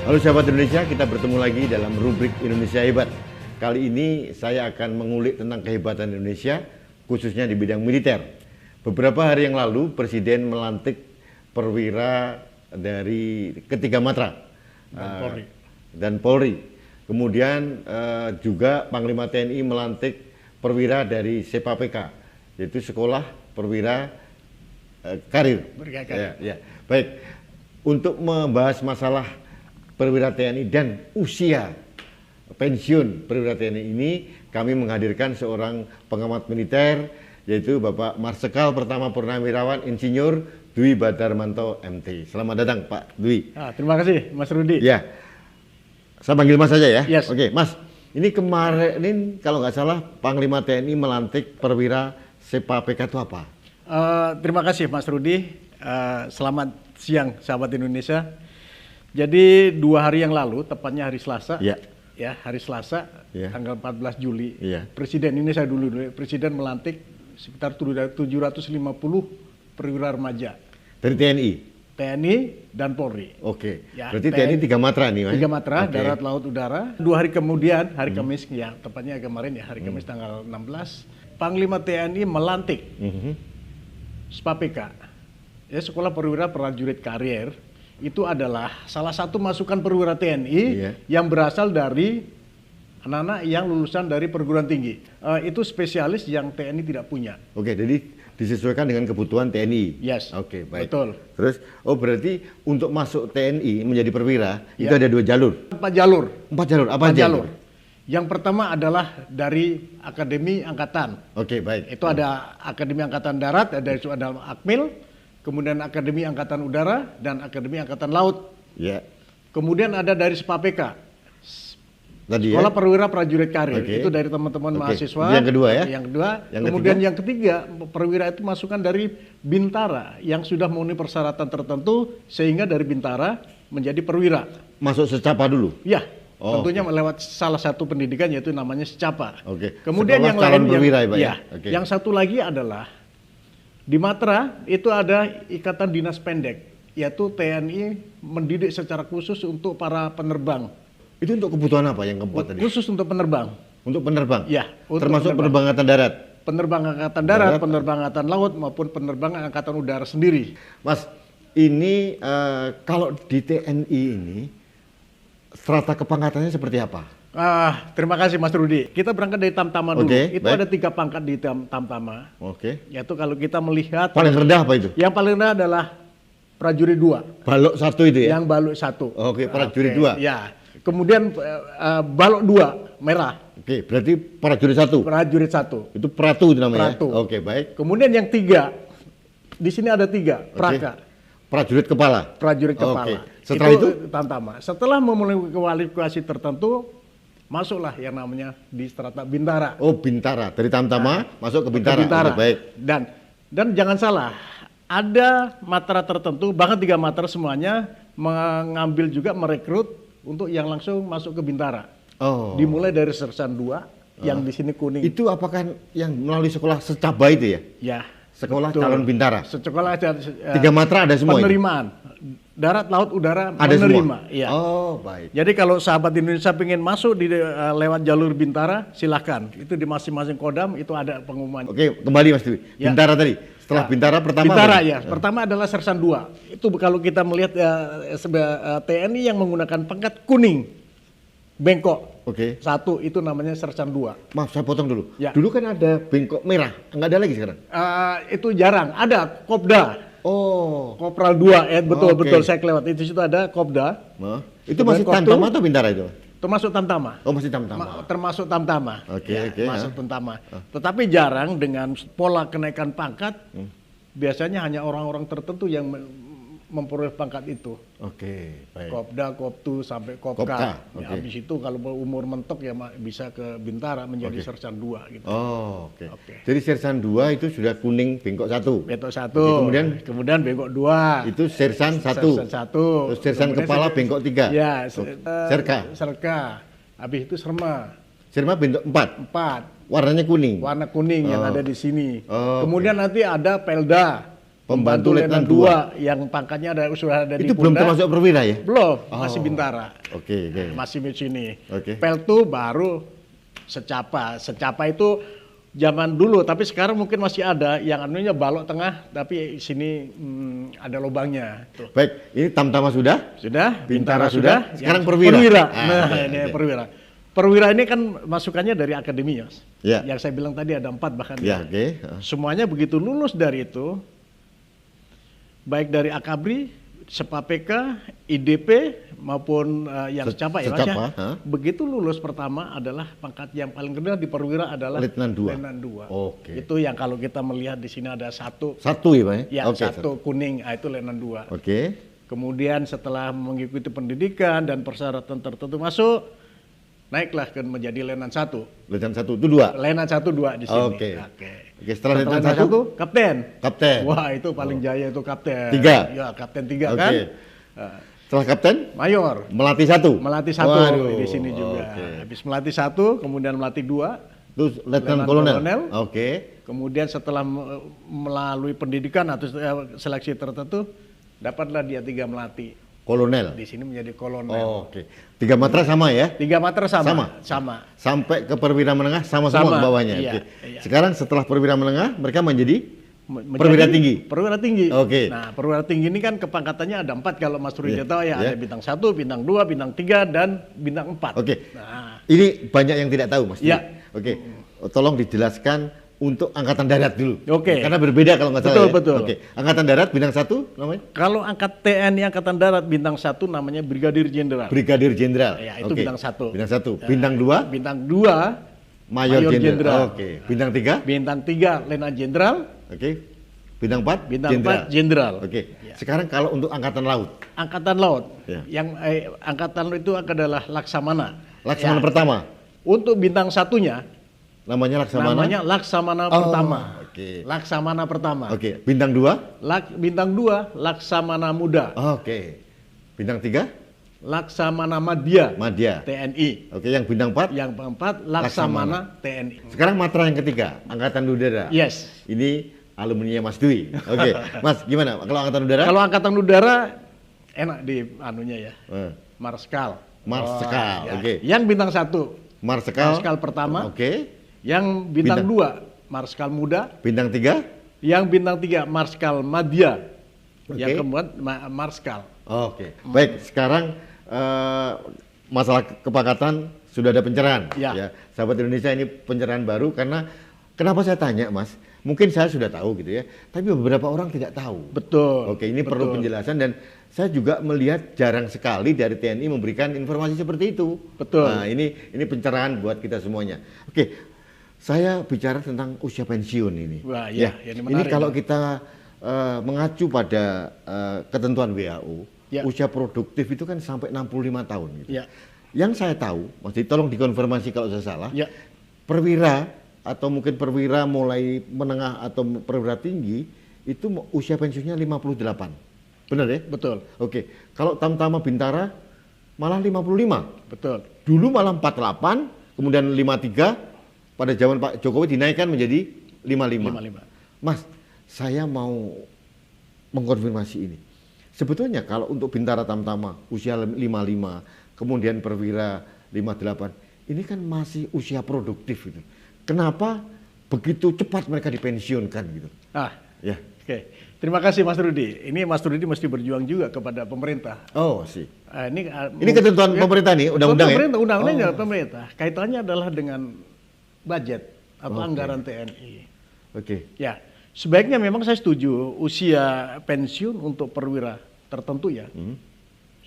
Halo sahabat Indonesia, kita bertemu lagi dalam rubrik Indonesia Hebat. Kali ini saya akan mengulik tentang kehebatan Indonesia, khususnya di bidang militer. Beberapa hari yang lalu, Presiden melantik perwira dari Ketiga Matra dan Polri. Kemudian juga Panglima TNI melantik perwira dari SEPAPK, yaitu Sekolah Perwira Karir. Ya. Baik, untuk membahas masalah perwira TNI dan usia pensiun perwira TNI ini, kami menghadirkan seorang pengamat militer, yaitu Bapak Marsikal Pertama Purnawirawan Insinyur Dwi Badarmanto MT. Selamat datang Pak Dwi. Terima kasih Mas Rudi. Ya, saya panggil Mas saja ya. Yes. Oke, Mas. Ini kemarin ini kalau nggak salah Panglima TNI melantik perwira SEPAPK itu apa? Terima kasih Mas Rudi. Selamat siang sahabat Indonesia. Jadi 2 hari yang lalu, tepatnya hari Selasa, hari Selasa, tanggal 14 Juli, Presiden, ini saya dulu, Presiden melantik sekitar 750 perwira remaja. Dari TNI? TNI dan Polri. Oke, berarti TNI 3 matra nih, Mas? 3 matra, darat, laut, udara. 2 hari kemudian, hari Kamis, ya tepatnya kemarin ya, hari Kamis tanggal 16, Panglima TNI melantik SEPAPK, ya Sekolah Perwira Prajurit Karier. Itu adalah salah satu masukan perwira TNI yang berasal dari anak-anak yang lulusan dari perguruan tinggi. Itu spesialis yang TNI tidak punya. Oke, jadi disesuaikan dengan kebutuhan TNI. Yes. Oke, baik. Betul. Terus, berarti untuk masuk TNI menjadi perwira itu ada 2 jalur. 4 jalur. 4 jalur. Apa 4 aja? jalur. Yang pertama adalah dari Akademi Angkatan. Oke, baik. Itu ada Akademi Angkatan Darat, ada Akmil. Kemudian Akademi Angkatan Udara dan Akademi Angkatan Laut. Ya. Kemudian ada dari SEPAPK, Tadi Sekolah Perwira Prajurit Karir. Itu dari teman-teman mahasiswa. Yang kedua ya? Yang kedua. Kemudian yang ketiga, perwira itu masukan dari Bintara yang sudah memenuhi persyaratan tertentu sehingga dari Bintara menjadi perwira. Masuk secapa dulu? Ya. Tentunya lewat salah satu pendidikan yaitu namanya secapa. Sekolah Kemudian yang lain perwira, yang satu lagi adalah di Matra itu ada Ikatan Dinas Pendek, yaitu TNI mendidik secara khusus untuk para penerbang. Itu untuk kebutuhan apa yang keempat tadi? Khusus untuk penerbang. Untuk penerbang? Ya. Termasuk penerbang angkatan darat? Penerbang angkatan darat, penerbang angkatan laut maupun penerbang angkatan udara sendiri. Mas, ini kalau di TNI ini strata kepangkatannya seperti apa? Terima kasih Mas Rudi. Kita berangkat dari Tamtama dulu. Itu baik. ada 3 pangkat di Tamtama. Yaitu kalau kita melihat paling rendah apa itu? Yang paling rendah adalah prajurit 2. Balok 1 itu ya? Yang balok 1. Prajurit 2. Ya. Kemudian balok 2 merah. Berarti prajurit 1. Prajurit 1. Itu Pratu itu namanya. Pratu. Baik. Kemudian yang 3. Di sini ada 3, Praka. Prajurit kepala. Prajurit kepala. Setelah itu Tamtama. Setelah memenuhi kualifikasi tertentu, masuklah yang namanya di strata Bintara. Bintara. Dari Tamtama masuk ke Bintara. Baik. Dan jangan salah, ada matra tertentu, bahkan 3 matra semuanya mengambil juga merekrut untuk yang langsung masuk ke Bintara. Dimulai dari Sersan 2 yang di sini kuning. Itu apakah yang melalui sekolah secaba itu ya? Ya. Sekolah calon Bintara. Sekolah 3 matra ada semua. Penerimaan. Darat, laut, udara ada menerima. Semua? Ya. Baik. Jadi kalau sahabat Indonesia pengen masuk di lewat jalur Bintara, silahkan. Itu di masing-masing kodam itu ada pengumuman. Kembali Mas Dwi. Bintara tadi. Setelah Bintara pertama. Bintara pertama adalah Sersan 2. Itu kalau kita melihat TNI yang menggunakan pangkat kuning, bengkok. 1 itu namanya Sersan 2. Maaf, saya potong dulu. Ya. Dulu kan ada bengkok merah, nggak ada lagi sekarang? Itu jarang. Ada Kopda. Kopral 2, betul saya kelewat. Itu situ ada Kopda. Itu masih Tamtama atau Bintara itu? Termasuk Tamtama. Masih Tamtama. Termasuk Tamtama. Masuk Tamtama. Tetapi jarang dengan pola kenaikan pangkat. Biasanya hanya orang-orang tertentu yang memperoleh pangkat itu. Baik. Kopda, Koptu sampai Kopka. Habis itu kalau umur mentok ya bisa ke Bintara menjadi Sersan 2 gitu. Jadi Sersan 2 itu sudah kuning bengkok 1. Bengkok 1. Kemudian bengkok 2. Itu Sersan 1. Sersan 1. Terus Sersan kepala bengkok 3. Ya, Serka. Habis itu Serma. Serma bengkok 4. Warnanya kuning. Warna kuning yang ada di sini. Kemudian nanti ada Pelda. Pembantu Letnan 2 yang pangkatnya sudah ada di Itu belum termasuk perwira ya? Belum, masih bintara. Oke. Masih di sini. Oke. Peltu baru secapa. Secapa itu zaman dulu, tapi sekarang mungkin masih ada yang anunya balok tengah, tapi sini ada lubangnya. Tuh. Baik, ini Tamtama sudah? Sudah. Bintara sudah. Sekarang perwira. Perwira. Ini perwira. Perwira ini kan masukannya dari akademi, Mas. Ya. Yang saya bilang tadi ada 4 bahkan. Ya, oke. Semuanya begitu lulus dari itu, baik dari Akabri, Sepapeka, IDP maupun yang secapa ya Mas ya. Begitu lulus pertama adalah pangkat yang paling rendah di perwira adalah Letnan 2. Letnan 2. Oke. Itu yang kalau kita melihat di sini ada satu ya Pak ya? Ya, satu kuning, itu Letnan 2. Oke. Kemudian setelah mengikuti pendidikan dan persyaratan tertentu masuk, naiklah ke menjadi Letnan 1. Letnan 1 itu 2. Letnan 1 2 di sini. Oke, setelah Letnan 1 kapten. Kapten. Wah, itu paling jaya itu kapten. 3. Ya, kapten 3 kan. Setelah kapten? Mayor. Melatih 1. Melatih 1 di sini juga. Habis melatih 1, kemudian melatih 2. Terus Letnan Kolonel. Oke. Kemudian setelah melalui pendidikan atau seleksi tertentu, dapatlah dia 3 melatih. Kolonel. Di sini menjadi kolonel. Oke. 3 matra sama ya? 3 matra sama. Sampai ke perwira menengah sama semua ke bawahnya. Iya, Oke. iya. Sekarang setelah perwira menengah mereka menjadi perwira tinggi. Perwira tinggi. Oke. Nah, perwira tinggi ini kan kepangkatannya ada 4 kalau Mas Rudi tahu ya. Iya. Ada bintang 1, bintang 2, bintang 3 dan bintang 4. Oke. Nah, ini banyak yang tidak tahu Mas. Iya. Oke. Tolong dijelaskan untuk angkatan darat dulu. Oke. Karena berbeda kalau nggak salah. Betul. Oke. Angkatan darat bintang 1 namanya? Kalau TNI Angkatan Darat bintang 1 namanya Brigadir Jenderal. Brigadir Jenderal. Ya, itu bintang 1. Bintang 1. Bintang 2? Bintang 2 Mayor Jenderal. Oke. Bintang 3? Bintang 3 Letnan Jenderal. Oke. Bintang 4? Bintang 4 Jenderal. Oke. Sekarang kalau untuk angkatan laut? Angkatan laut. Yang angkatan laut itu adalah Laksamana. Laksamana pertama. Untuk bintang 1-nya namanya Laksamana. Namanya Laksamana pertama. Oke. Laksamana pertama. Oke. Bintang 2? Bintang 2 Laksamana Muda. Oke. Bintang 3? Laksamana Madya. Madya. TNI. Oke, yang bintang 4? Yang keempat Laksamana TNI. Sekarang matra yang ketiga, Angkatan Udara. Yes. Ini alumni Mas Dwi. Oke. Mas, gimana kalau Angkatan Udara? Kalau Angkatan Udara enak di anunya ya. Marskal. Marskal. Ya. Oke. Yang bintang 1 Marskal pertama. Oke. Yang bintang 2 Marskal Muda. Bintang 3? Yang bintang 3 Marskal Madya. Oke. Yang keempat Marskal. Oke. Baik, sekarang masalah kepangkatan sudah ada pencerahan. Ya. Sahabat Indonesia, ini pencerahan baru karena kenapa saya tanya, Mas? Mungkin saya sudah tahu gitu ya, tapi beberapa orang tidak tahu. Betul. Oke, ini perlu penjelasan dan saya juga melihat jarang sekali dari TNI memberikan informasi seperti itu. Betul. Nah, ini pencerahan buat kita semuanya. Oke, saya bicara tentang usia pensiun ini. Wah, ya, ini kalau kita mengacu pada ketentuan WHO, usia produktif itu kan sampai 65 tahun. Gitu. Ya. Yang saya tahu, Mas, tolong dikonfirmasi kalau saya salah. Ya. Perwira atau mungkin perwira mulai menengah atau perwira tinggi itu usia pensiunnya 58. Benar ya? Betul. Oke. Kalau Tamtama Bintara malah 55. Betul. Dulu malah 48, kemudian 53, pada zaman Pak Jokowi dinaikkan menjadi 55. Mas, saya mau mengkonfirmasi ini. Sebetulnya kalau untuk Bintara Tamtama usia 55, kemudian perwira 58, ini kan masih usia produktif gitu. Kenapa begitu cepat mereka dipensiunkan gitu? Ya. Oke. Terima kasih Mas Rudi. Ini Mas Rudi mesti berjuang juga kepada pemerintah. Oh, sih. Ini ketentuan pemerintah nih, undang-undang ya? Undang-undang pemerintah. Kaitannya adalah dengan budget atau anggaran TNI. Oke. Ya. Sebaiknya memang saya setuju usia pensiun untuk perwira tertentu ya.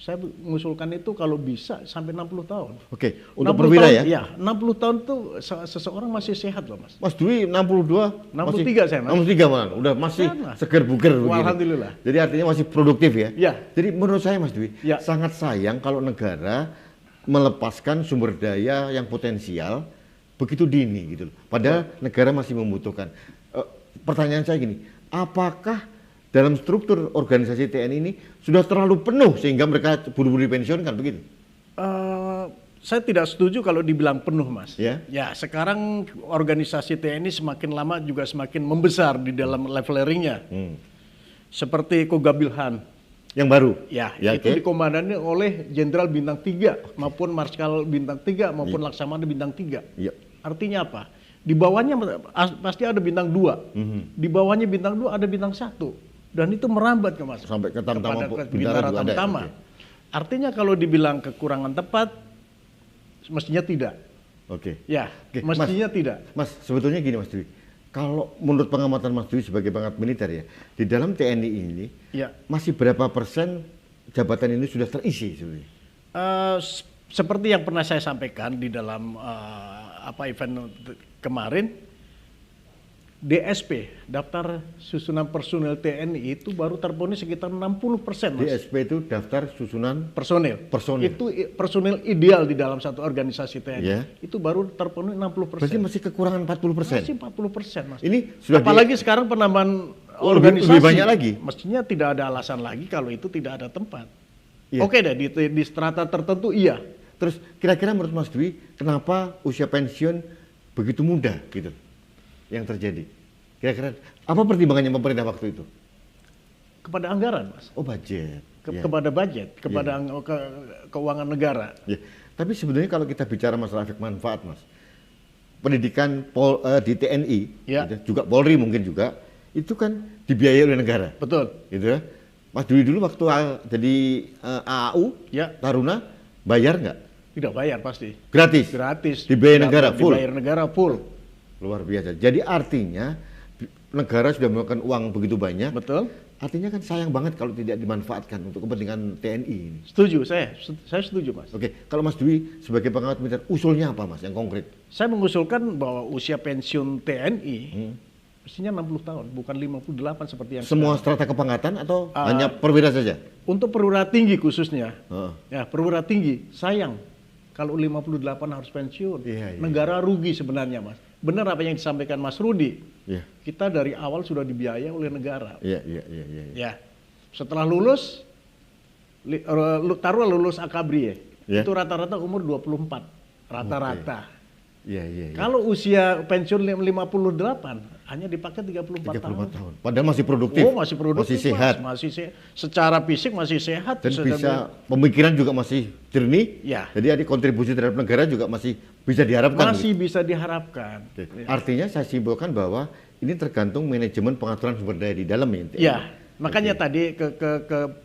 Saya mengusulkan itu kalau bisa sampai 60 tahun. Oke, untuk perwira tahun, ya? Ya, 60 tahun itu seseorang masih sehat loh, Mas. Mas Dwi 62? 63 saya, Mas. 63 malah, udah masih seger buger begini. Alhamdulillah. Jadi artinya masih produktif ya? Ya. Jadi menurut saya Mas Dwi, sangat sayang kalau negara melepaskan sumber daya yang potensial begitu dini gitu loh. Padahal negara masih membutuhkan. Pertanyaan saya gini, apakah dalam struktur organisasi TNI ini sudah terlalu penuh sehingga mereka buru-buru dipensiunkan begitu? Saya tidak setuju kalau dibilang penuh, Mas. Ya. Ya, sekarang organisasi TNI semakin lama juga semakin membesar di dalam levelernya. seperti Kogabilhan. Yang baru? Ya, itu dikomandannya oleh Jenderal Bintang 3 maupun Marskal Bintang 3 maupun Laksamana Bintang 3. Artinya apa? Di bawahnya pasti ada bintang 2. Di bawahnya bintang 2 ada bintang 1. Dan itu merambat ke Mas. Sampai ke Tamtama, Bintara Tamtama. Artinya kalau dibilang kekurangan tepat, mestinya tidak. Mestinya tidak. Mas, sebetulnya gini Mas Dwi. Kalau menurut pengamatan Mas Dwi sebagai pangkat militer ya, di dalam TNI ini masih berapa persen jabatan ini sudah terisi sebenarnya? Seperti yang pernah saya sampaikan di dalam event kemarin, DSP, daftar susunan personil TNI itu baru terpenuhi sekitar 60%. Mas. DSP itu daftar susunan personil. Itu personil ideal di dalam satu organisasi TNI. Itu baru terpenuhi 60%. Berarti masih kekurangan 40%. Masih 40%, Mas. Ini sudah apalagi sekarang penambahan organisasi. Lebih banyak lagi. Mestinya tidak ada alasan lagi kalau itu tidak ada tempat. Oke deh, di strata tertentu iya. Terus kira-kira menurut Mas Dwi, kenapa usia pensiun begitu muda gitu yang terjadi? Kira-kira apa pertimbangannya pemerintah waktu itu? Kepada anggaran, Mas. Oh, budget. Kepada budget, kepada keuangan negara. Tapi sebenarnya kalau kita bicara masalah efek manfaat, Mas, pendidikan di TNI, juga Polri mungkin juga, itu kan dibiayai oleh negara. Betul. Gitu ya. Mas Dwi dulu waktu jadi AAU, Taruna, bayar nggak? Tidak bayar pasti. Gratis? Gratis. Dibayar negara full? Dibayar negara full. Luar biasa. Jadi artinya negara sudah melakukan uang begitu banyak. Betul. Artinya kan sayang banget kalau tidak dimanfaatkan untuk kepentingan TNI ini. Setuju, saya setuju, Mas. Oke, kalau Mas Dwi sebagai pengamat militer, usulnya apa Mas yang konkret? Saya mengusulkan bahwa usia pensiun TNI mestinya 60 tahun, bukan 58 seperti yang semua strata kepangkatan atau hanya perwira saja? Untuk perwira tinggi khususnya. Ya, perwira tinggi. Sayang kalau 58 harus pensiun. Negara rugi sebenarnya, Mas. Benar apa yang disampaikan Mas Rudi. Kita dari awal sudah dibiayai oleh negara. Ya. Setelah lulus, taruhlah lulus akabri itu rata-rata umur 24. Rata-rata. Kalau usia pensiun 58 hanya dipakai 34 tahun. Padahal masih produktif. Oh, masih produktif. Masih sehat. Secara fisik masih sehat. Dan bisa pemikiran juga masih jernih. Jadi ada kontribusi terhadap negara juga masih bisa diharapkan. Masih bisa diharapkan. Artinya saya simpulkan bahwa ini tergantung manajemen pengaturan sumber daya di dalam ya. Makanya tadi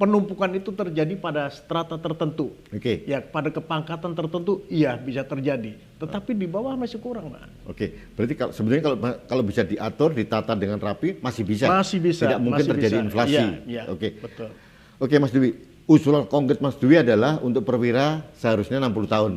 penumpukan itu terjadi pada strata tertentu. Ya, pada kepangkatan tertentu iya bisa terjadi. Tetapi di bawah masih kurang, Pak. Berarti sebenarnya kalau bisa diatur, ditata dengan rapi masih bisa. Masih bisa. Tidak mungkin terjadi inflasi. Betul. Oke, Mas Dwi. Usulan konkret Mas Dwi adalah untuk perwira seharusnya 60 tahun.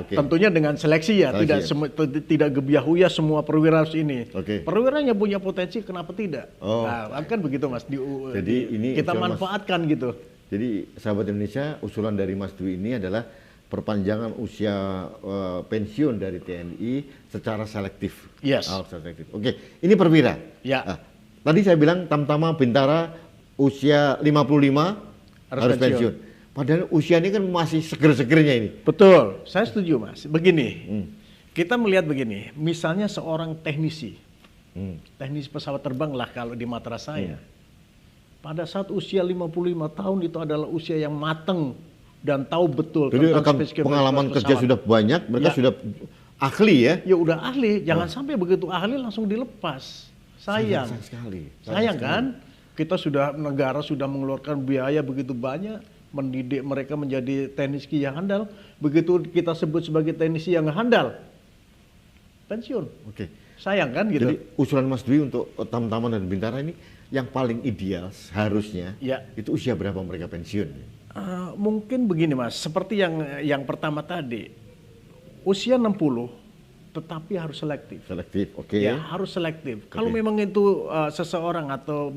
Tentunya dengan seleksi ya. Tidak gebiahuya semua perwira harus ini. Perwiranya punya potensi, kenapa tidak? Nah, kan begitu Mas. Jadi ini kita manfaatkan gitu. Jadi sahabat Indonesia, usulan dari Mas Dwi ini adalah perpanjangan usia pensiun dari TNI secara selektif. Ini perwira. Tadi saya bilang Tamtama Bintara usia 55 harus pensiun. Padahal usia ini kan masih seger-segernya ini. Betul, saya setuju Mas. Begini, kita melihat begini, misalnya seorang teknisi, teknisi pesawat terbang lah kalau di matra saya. Pada saat usia 55 tahun itu adalah usia yang matang dan tahu betul. Jadi pengalaman kerja sudah banyak, mereka sudah ahli ya? Ya udah ahli, jangan sampai begitu ahli langsung dilepas. Sayang sekali. Sayang kan? Kita negara sudah mengeluarkan biaya begitu banyak mendidik mereka menjadi teknisi yang handal. Begitu kita sebut sebagai teknisi yang handal, pensiun. Sayang kan gitu. Jadi usulan Mas Dwi untuk Tamtama dan Bintara ini yang paling ideal seharusnya itu usia berapa mereka pensiun? Mungkin begini Mas, seperti yang pertama tadi, usia 60. Tetapi harus selektif. Ya, harus selektif. Kalau memang itu seseorang atau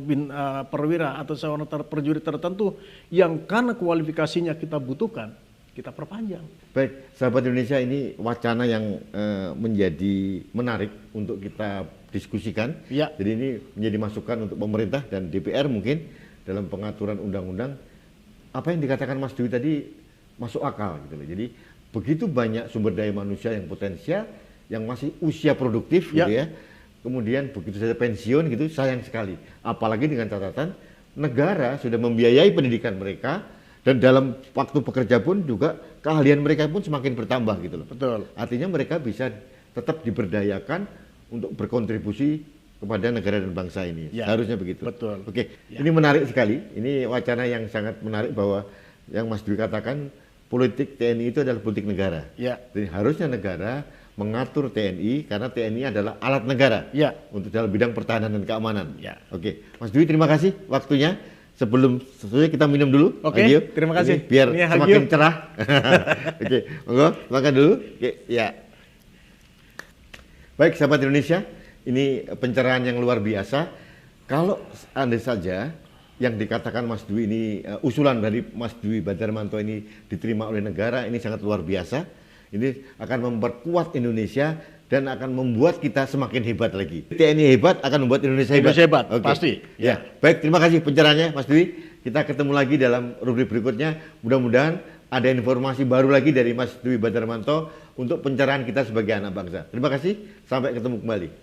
perwira atau seorang prajurit tertentu yang karena kualifikasinya kita butuhkan, kita perpanjang. Baik, sahabat Indonesia, ini wacana yang menjadi menarik untuk kita diskusikan. Jadi ini menjadi masukan untuk pemerintah dan DPR mungkin dalam pengaturan undang-undang. Apa yang dikatakan Mas Dwi tadi masuk akal gitu loh. Jadi begitu banyak sumber daya manusia yang potensial, yang masih usia produktif gitu ya, kemudian begitu saja pensiun gitu, sayang sekali. Apalagi dengan catatan negara sudah membiayai pendidikan mereka, dan dalam waktu bekerja pun juga keahlian mereka pun semakin bertambah gitu loh. Betul. Artinya mereka bisa tetap diberdayakan untuk berkontribusi kepada negara dan bangsa ini. Ya, Harusnya begitu. betul. Oke, Ya. ini menarik sekali. Ini wacana yang sangat menarik bahwa yang Mas Dwi katakan politik TNI itu adalah politik negara. Ya. Jadi harusnya negara mengatur TNI karena TNI adalah alat negara Ya. untuk dalam bidang pertahanan dan keamanan. Ya. Oke, Mas Dwi terima kasih waktunya. Sebelum sesuai kita minum dulu. Oke, Hagio. terima kasih. Ini biar Ini semakin Hagio. cerah. Oke, monggo makan dulu. Oke, ya. Baik sahabat Indonesia, ini pencerahan yang luar biasa. Kalau andai saja yang dikatakan Mas Dwi ini usulan dari Mas Dwi Badarmanto ini diterima oleh negara, ini sangat luar biasa. Ini akan memperkuat Indonesia dan akan membuat kita semakin hebat lagi. TNI hebat akan membuat Indonesia hebat. Indonesia hebat, Oke. pasti. Ya. Baik, terima kasih pencerahannya Mas Dwi. Kita ketemu lagi dalam rubrik berikutnya. Mudah-mudahan ada informasi baru lagi dari Mas Dwi Badarmanto untuk pencerahan kita sebagai anak bangsa. Terima kasih, sampai ketemu kembali.